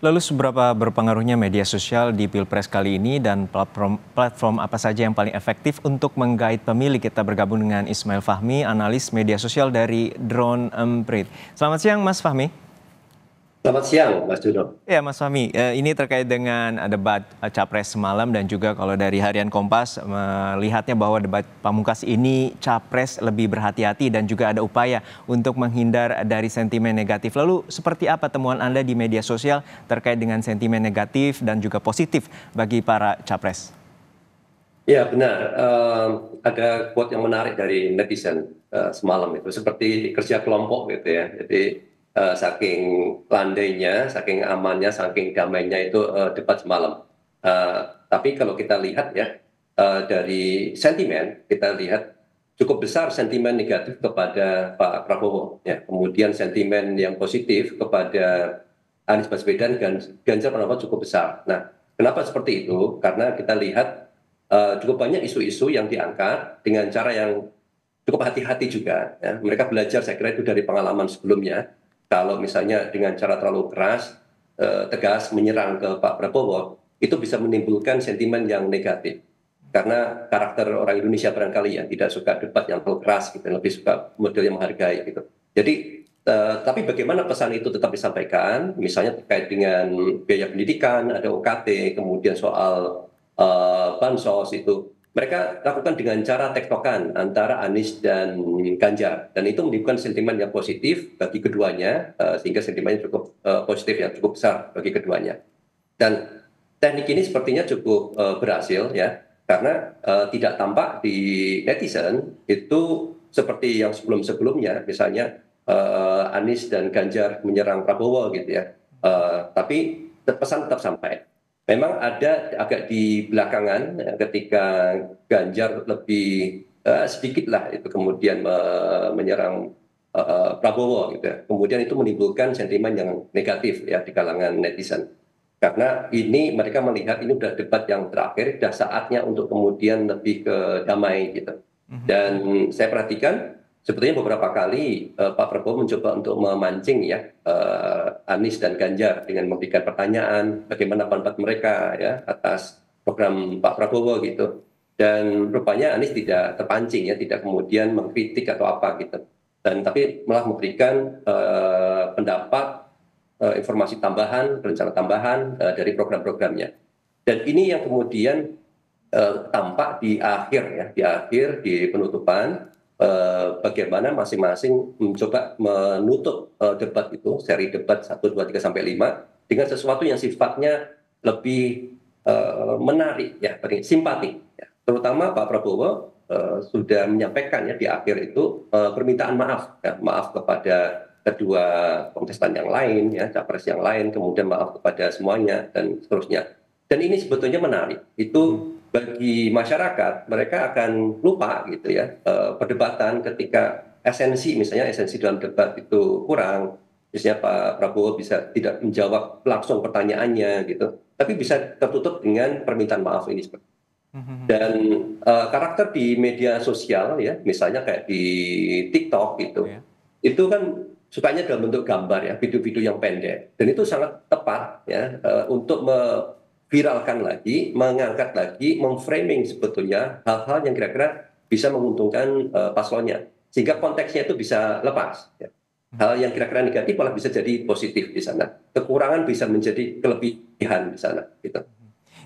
Lalu seberapa berpengaruhnya media sosial di Pilpres kali ini dan platform apa saja yang paling efektif untuk menggait pemilih? Kita bergabung dengan Ismail Fahmi, analis media sosial dari Drone Emprit. Selamat siang Mas Fahmi. Selamat siang, Mas Juno. Ya Mas Fahmi, ini terkait dengan debat Capres semalam dan juga kalau dari Harian Kompas melihatnya bahwa debat pamungkas ini Capres lebih berhati-hati dan juga ada upaya untuk menghindar dari sentimen negatif. Lalu seperti apa temuan Anda di media sosial terkait dengan sentimen negatif dan juga positif bagi para Capres? Ya benar, ada quote yang menarik dari netizen semalam itu seperti kerja kelompok gitu ya. Jadi saking landainya, saking amannya, saking damainya itu debat semalam. Tapi kalau kita lihat ya dari sentimen, kita lihat cukup besar sentimen negatif kepada Pak Prabowo. Ya. Kemudian sentimen yang positif kepada Anies Baswedan dan Ganjar Pranowo cukup besar. Nah, kenapa seperti itu? Karena kita lihat cukup banyak isu-isu yang diangkat dengan cara yang cukup hati-hati juga. Ya. Mereka belajar, saya kira itu dari pengalaman sebelumnya. Kalau misalnya dengan cara terlalu keras, tegas menyerang ke Pak Prabowo, itu bisa menimbulkan sentimen yang negatif. Karena karakter orang Indonesia barangkali ya tidak suka debat yang terlalu keras, gitu, lebih suka model yang menghargai. Gitu. Jadi, tapi bagaimana pesan itu tetap disampaikan, misalnya terkait dengan biaya pendidikan, ada UKT, kemudian soal bansos itu mereka lakukan dengan cara tektokan antara Anies dan Ganjar dan itu menimbulkan sentimen yang positif bagi keduanya sehingga sentimennya cukup positif yang cukup besar bagi keduanya dan teknik ini sepertinya cukup berhasil ya karena tidak tampak di netizen itu seperti yang sebelum-sebelumnya misalnya Anies dan Ganjar menyerang Prabowo gitu ya tapi pesan tetap sampai. Memang ada agak di belakangan ketika Ganjar lebih sedikit lah itu kemudian menyerang Prabowo gitu ya. Kemudian itu menimbulkan sentimen yang negatif ya di kalangan netizen. Karena ini mereka melihat ini sudah debat yang terakhir, sudah saatnya untuk kemudian lebih ke damai gitu. Dan saya perhatikan sebetulnya beberapa kali Pak Prabowo mencoba untuk memancing ya Anies dan Ganjar dengan memberikan pertanyaan bagaimana pendapat mereka ya atas program Pak Prabowo gitu. Dan rupanya Anies tidak terpancing ya, tidak kemudian mengkritik atau apa gitu. Dan tapi malah memberikan pendapat, informasi tambahan, rencana tambahan dari program-programnya. Dan ini yang kemudian tampak di akhir ya, di penutupan bagaimana masing-masing mencoba menutup debat itu, seri debat 1, 2, 3 sampai 5 dengan sesuatu yang sifatnya lebih menarik ya, simpatik. Ya. Terutama Pak Prabowo sudah menyampaikan ya di akhir itu permintaan maaf, ya, maaf kepada kedua kontestan yang lain, ya, capres yang lain, kemudian maaf kepada semuanya dan seterusnya. Dan ini sebetulnya menarik. Itu bagi masyarakat mereka akan lupa gitu ya perdebatan ketika esensi misalnya esensi dalam debat itu kurang misalnya Pak Prabowo bisa tidak menjawab langsung pertanyaannya gitu tapi bisa tertutup dengan permintaan maaf ini dan karakter di media sosial ya misalnya kayak di TikTok gitu Ya. itu kan sukanya dalam bentuk gambar ya video-video yang pendek dan itu sangat tepat ya untuk viralkan lagi, mengangkat lagi, memframing sebetulnya hal-hal yang kira-kira bisa menguntungkan paslonnya. Sehingga konteksnya itu bisa lepas. Ya. Hal yang kira-kira negatif malah bisa jadi positif di sana. Kekurangan bisa menjadi kelebihan di sana. Gitu.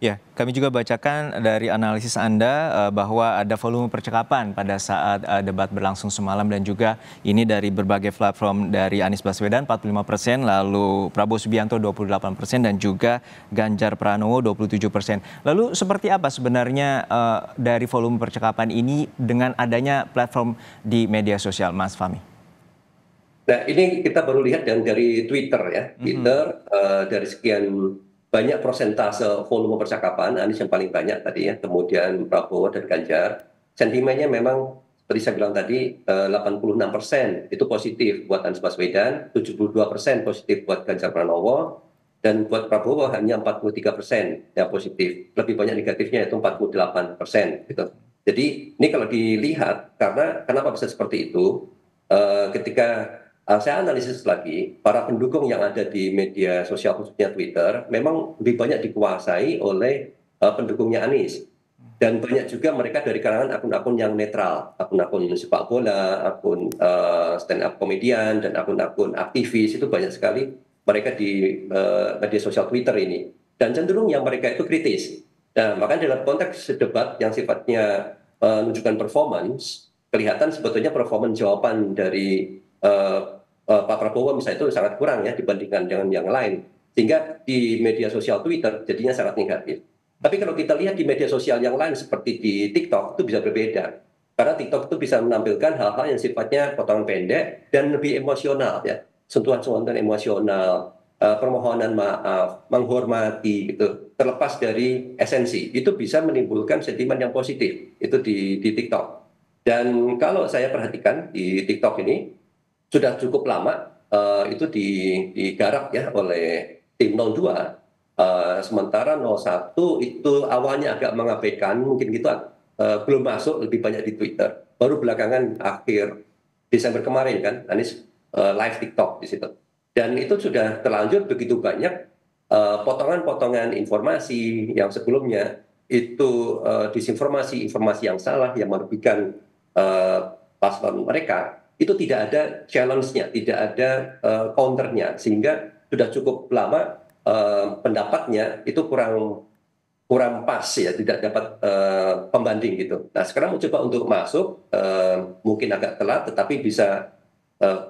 Ya, kami juga bacakan dari analisis Anda bahwa ada volume percakapan pada saat debat berlangsung semalam dan juga ini dari berbagai platform dari Anies Baswedan 45%, lalu Prabowo Subianto 28% dan juga Ganjar Pranowo 27%. Lalu seperti apa sebenarnya dari volume percakapan ini dengan adanya platform di media sosial, Mas Fahmi? Nah, ini kita baru lihat dari Twitter ya. Twitter dari sekian banyak persentase volume percakapan, Anies yang paling banyak tadi ya, kemudian Prabowo dan Ganjar. Sentimennya memang seperti saya bilang tadi 86% itu positif buat Anies Baswedan, 72% positif buat Ganjar Pranowo, dan buat Prabowo hanya 43% yang positif. Lebih banyak negatifnya itu 48% gitu. Jadi ini kalau dilihat karena kenapa bisa seperti itu? Ketika saya analisis lagi, para pendukung yang ada di media sosial khususnya Twitter, memang lebih banyak dikuasai oleh pendukungnya Anies. Dan banyak juga mereka dari kalangan akun-akun yang netral, akun-akun sepak bola, akun stand-up komedian, dan akun-akun aktivis, itu banyak sekali mereka di media sosial Twitter ini. Dan cenderung yang mereka itu kritis. Nah, makanya dalam konteks debat yang sifatnya menunjukkan performance, kelihatan sebetulnya performance jawaban dari Pak Prabowo misalnya itu sangat kurang ya dibandingkan dengan yang lain. Sehingga di media sosial Twitter jadinya sangat negatif. Tapi kalau kita lihat di media sosial yang lain seperti di TikTok itu bisa berbeda. Karena TikTok itu bisa menampilkan hal-hal yang sifatnya potongan pendek dan lebih emosional ya. Sentuhan-sentuhan emosional, permohonan maaf, menghormati gitu. Terlepas dari esensi, itu bisa menimbulkan sentimen yang positif itu di TikTok. Dan kalau saya perhatikan di TikTok ini sudah cukup lama itu digarap ya oleh tim 02. Sementara 01 itu awalnya agak mengabaikan, mungkin gitu belum masuk lebih banyak di Twitter. Baru belakangan akhir Desember kemarin kan, Anies live TikTok di situ. Dan itu sudah terlanjur begitu banyak potongan-potongan informasi yang sebelumnya itu disinformasi, informasi yang salah yang merugikan paslon mereka, itu tidak ada challenge-nya, tidak ada counter-nya, sehingga sudah cukup lama pendapatnya itu kurang kurang pas ya, tidak dapat pembanding gitu. Nah sekarang mencoba untuk masuk, mungkin agak telat, tetapi bisa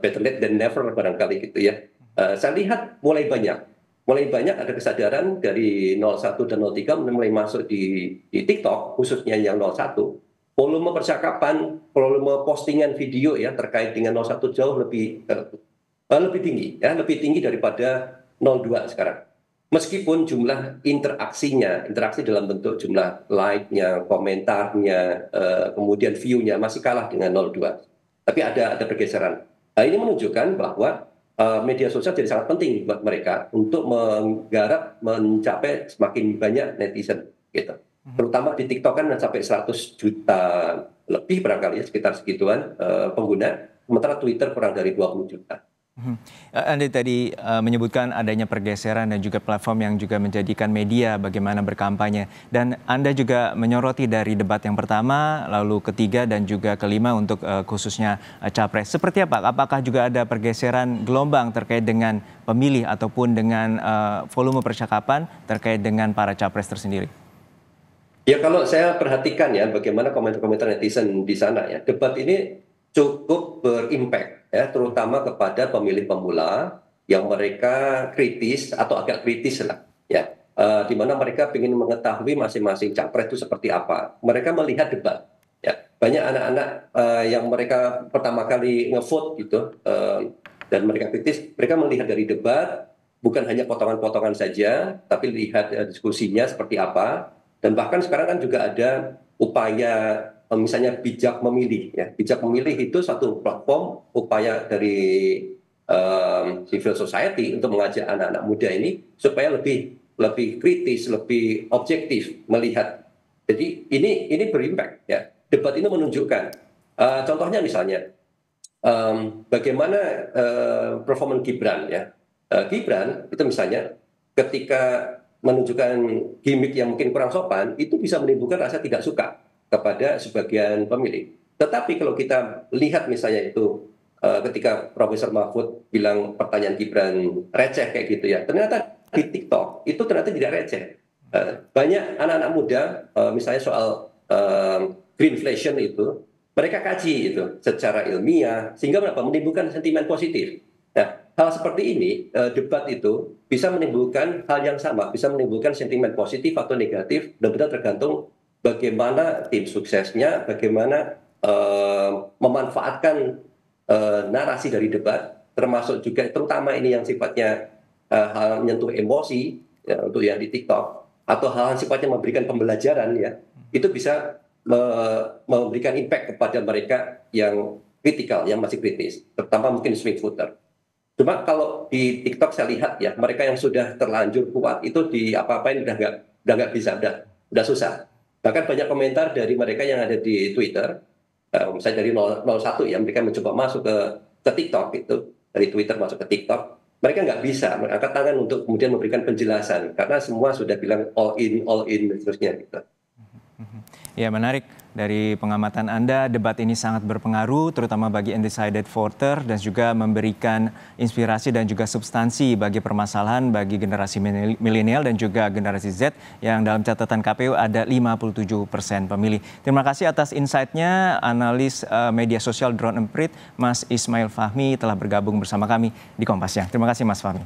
better late than never barangkali gitu ya. Saya lihat mulai banyak ada kesadaran dari 01 dan 03 mulai masuk di TikTok, khususnya yang 01. Volume percakapan, volume postingan video ya terkait dengan 01 jauh lebih tinggi ya, lebih tinggi daripada 02 sekarang. Meskipun jumlah interaksinya, interaksi dalam bentuk jumlah like-nya, komentarnya, kemudian view-nya masih kalah dengan 02. Tapi ada pergeseran. Nah, ini menunjukkan bahwa media sosial jadi sangat penting buat mereka untuk menggarap mencapai semakin banyak netizen gitu. Terutama di TikTok kan sampai 100 juta lebih barangkali ya, sekitar segituan pengguna, sementara Twitter kurang dari 20 juta. Anda tadi menyebutkan adanya pergeseran dan juga platform yang juga menjadikan media bagaimana berkampanye. Dan Anda juga menyoroti dari debat yang pertama, lalu ketiga dan juga kelima untuk khususnya capres. Seperti apa? Apakah juga ada pergeseran gelombang terkait dengan pemilih ataupun dengan volume percakapan terkait dengan para capres tersendiri? Ya kalau saya perhatikan ya bagaimana komentar-komentar netizen di sana ya, debat ini cukup berimpact ya, terutama kepada pemilih pemula yang mereka kritis atau agak kritis lah ya, di mana mereka ingin mengetahui masing-masing capres itu seperti apa. Mereka melihat debat ya, banyak anak-anak yang mereka pertama kali ngevote gitu, dan mereka kritis, mereka melihat dari debat bukan hanya potongan-potongan saja, tapi lihat diskusinya seperti apa. Dan bahkan sekarang kan juga ada upaya misalnya bijak memilih ya. Bijak memilih itu satu platform upaya dari civil society untuk mengajak anak-anak muda ini supaya lebih lebih kritis, lebih objektif melihat. Jadi ini berimpact ya. Debat ini menunjukkan contohnya misalnya bagaimana performa Gibran ya. Gibran itu misalnya ketika menunjukkan gimmick yang mungkin kurang sopan, itu bisa menimbulkan rasa tidak suka kepada sebagian pemilih. Tetapi kalau kita lihat misalnya itu ketika Profesor Mahfud bilang pertanyaan Gibran receh kayak gitu ya, ternyata di TikTok itu ternyata tidak receh. Banyak anak-anak muda, misalnya soal greenflation itu, mereka kaji itu secara ilmiah, sehingga menimbulkan sentimen positif. Nah, hal seperti ini, debat itu bisa menimbulkan hal yang sama, bisa menimbulkan sentimen positif atau negatif, benar-benar tergantung bagaimana tim suksesnya, bagaimana memanfaatkan narasi dari debat, termasuk juga terutama ini yang sifatnya hal menyentuh emosi, ya, untuk yang di TikTok, atau hal yang sifatnya memberikan pembelajaran, ya, itu bisa memberikan impact kepada mereka yang kritikal, yang masih kritis, terutama mungkin swing voter. Cuma kalau di TikTok saya lihat ya, mereka yang sudah terlanjur kuat itu di apa-apain udah nggak bisa, udah susah. Bahkan banyak komentar dari mereka yang ada di Twitter, misalnya dari 01 ya, mereka mencoba masuk ke TikTok itu. dari Twitter masuk ke TikTok, mereka nggak bisa mengangkat tangan untuk kemudian memberikan penjelasan karena semua sudah bilang all in dan seterusnya gitu. Ya, menarik. Dari pengamatan Anda, debat ini sangat berpengaruh terutama bagi undecided voter dan juga memberikan inspirasi dan juga substansi bagi permasalahan bagi generasi milenial dan juga generasi Z yang dalam catatan KPU ada 57% pemilih. Terima kasih atas insight-nya, analis media sosial Drone Emprit, Mas Ismail Fahmi telah bergabung bersama kami di Kompas Siang. Terima kasih Mas Fahmi.